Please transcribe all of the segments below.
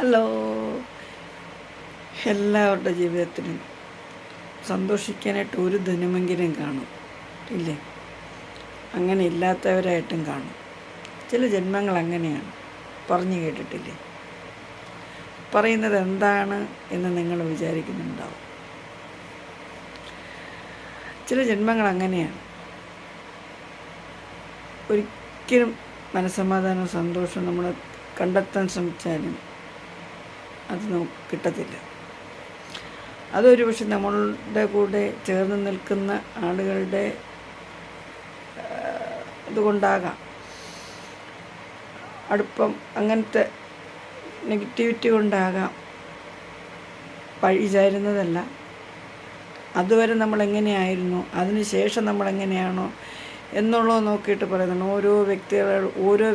Hello, എല്ലാവരുടെ ജീവിതത്തിലും സന്തോഷിക്കാനായിട്ട് ഒരു ദിനമെങ്കിലും കാണും, ഇല്ലേ? അങ്ങനെ ഇല്ലാത്തവരായിട്ടും കാണും. ചില ജന്മങ്ങൾ അങ്ങനെയാണ്, പറഞ്ഞു കേട്ടിട്ടില്ലേ? പറയുന്നത് എന്താണ് എന്ന് നിങ്ങൾ വിചാരിക്കുന്നുണ്ടാവും. ചില ജന്മങ്ങൾ അങ്ങനെയാണ്, ഒരിക്കലും മനസ്സമാധാനവും സന്തോഷവും നമ്മൾ കണ്ടെത്താൻ ശ്രമിച്ചാലും അത് നമുക്ക് കിട്ടത്തില്ല. അതൊരു പക്ഷെ നമ്മളുടെ കൂടെ ചേർന്ന് നിൽക്കുന്ന ആളുകളുടെ ഇതുകൊണ്ടാകാം, അടുപ്പം, അങ്ങനത്തെ നെഗറ്റിവിറ്റി കൊണ്ടാകാം. പഴിചാരുന്നതല്ല. അതുവരെ നമ്മളെങ്ങനെയായിരുന്നു, അതിനുശേഷം നമ്മളെങ്ങനെയാണോ എന്നുള്ളത് നോക്കിയിട്ട് പറയുന്നുണ്ട്. ഓരോ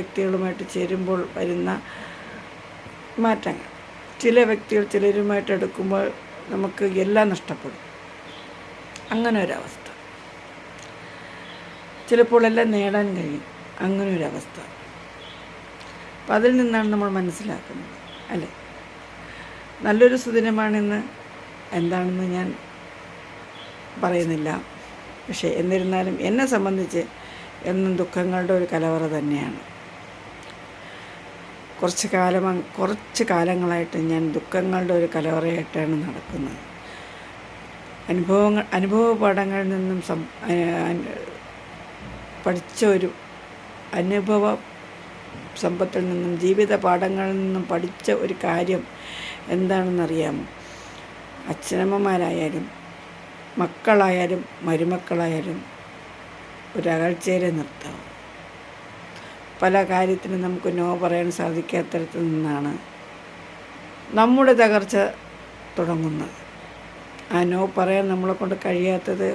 വ്യക്തികളുമായിട്ട് ചേരുമ്പോൾ വരുന്ന മാറ്റങ്ങൾ. ചില വ്യക്തികൾ ചിലരുമായിട്ട് എടുക്കുമ്പോൾ നമുക്ക് എല്ലാം നഷ്ടപ്പെടും. അങ്ങനെ ഒരവസ്ഥ. ചിലപ്പോൾ എല്ലാം നേടാൻ കഴിയും, അങ്ങനെ ഒരവസ്ഥ. അപ്പം അതിൽ നിന്നാണ് നമ്മൾ മനസ്സിലാക്കുന്നത്, അല്ലേ? നല്ലൊരു സുദിനമാണെന്ന് എന്താണെന്ന് ഞാൻ പറയുന്നില്ല. പക്ഷേ എന്നിരുന്നാലും എന്നെ സംബന്ധിച്ച് എന്നും ദുഃഖങ്ങളുടെ ഒരു കലവറ തന്നെയാണ്. കുറച്ച് കാലങ്ങളായിട്ട് ഞാൻ ദുഃഖങ്ങളുടെ ഒരു കലവറയായിട്ടാണ് നടക്കുന്നത്. അനുഭവ പാഠങ്ങളിൽ നിന്നും പഠിച്ച ഒരു അനുഭവ സമ്പത്തിൽ നിന്നും ജീവിത പാഠങ്ങളിൽ നിന്നും പഠിച്ച ഒരു കാര്യം എന്താണെന്നറിയാമോ? അച്ഛനമ്മമാരായാലും മക്കളായാലും മരുമക്കളായാലും ഒരകൽച്ചയിലെ നിർത്താവും. പല കാര്യത്തിനും നമുക്ക് നോ പറയാൻ സാധിക്കാത്തടത്ത് നിന്നാണ് നമ്മുടെ തകർച്ച തുടങ്ങുന്നത്. ആ നോ പറയാൻ നമ്മളെക്കൊണ്ട് കഴിയാത്തത്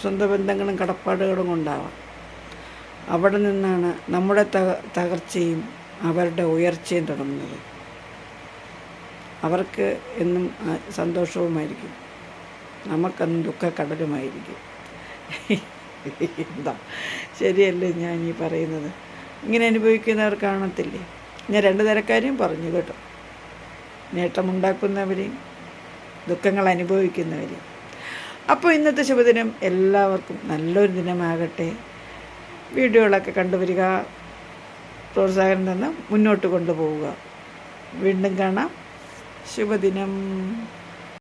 സ്വന്തം ബന്ധങ്ങളും കടപ്പാടുകളും കൊണ്ടാവാം. അവിടെ നിന്നാണ് നമ്മുടെ തകർച്ചയും അവരുടെ ഉയർച്ചയും തുടങ്ങുന്നത്. അവർക്ക് എന്നും സന്തോഷവുമായിരിക്കും, നമുക്കെന്നും ദുഃഖക്കടലുമായിരിക്കും. എന്താ ശരിയല്ലേ ഞാൻ ഈ പറയുന്നത്? ഇങ്ങനെ അനുഭവിക്കുന്നവർ കാണത്തില്ലേ? ഞാൻ 2 തരക്കാരെയും പറഞ്ഞു കേട്ടോ. നേട്ടമുണ്ടാക്കുന്നവരെയും ദുഃഖങ്ങൾ അനുഭവിക്കുന്നവരെയും. അപ്പോൾ ഇന്നത്തെ ശുഭദിനം എല്ലാവർക്കും നല്ലൊരു ദിനമാകട്ടെ. വീഡിയോകളൊക്കെ കണ്ടുവരിക, പ്രോത്സാഹനം തന്ന് മുന്നോട്ട് കൊണ്ടുപോവുക. വീണ്ടും കാണാം. ശുഭദിനം.